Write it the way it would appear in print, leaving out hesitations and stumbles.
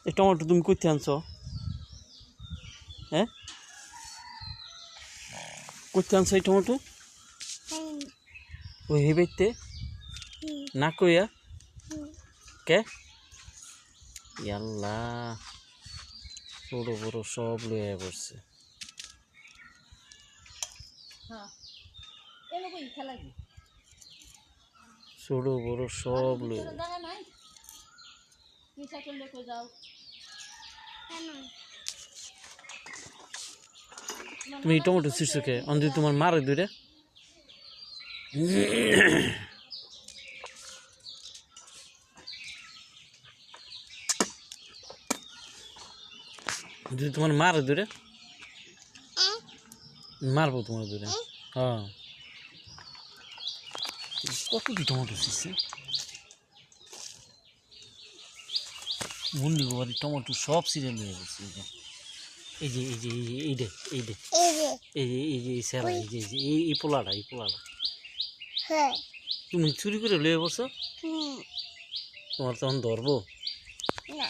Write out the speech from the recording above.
এই টমেটো তুমি কইতে আনছো? হ্যাঁ, কইতে আনছো এই টমেটো? ওই হেবেতে না কইয়া কে? ইয়াল্লা, বড় বড় সব লইয়া পড়ছে। ছোট বড় সব লইয়া। তুমি টমেটো ছিঁড়ছো কে? অন্ধি তোমার মারে দূরে। যদি তোমার মারে দূরে, মারবো তোমার দূরে। হ্যাঁ, কত কি টমেটো ছিঁড়ছে। মুন্ডি গোবারি টমেটো সব ছিঁড়ে নিয়ে গেছে। এই যে এই যে এই যে এই যে এই যে এই যে এই সেরা, এই যে এই পোলাটা, এই পোলাটা তুমি চুরি করে লয়ে বসো। তোমার তখন ধরবো না।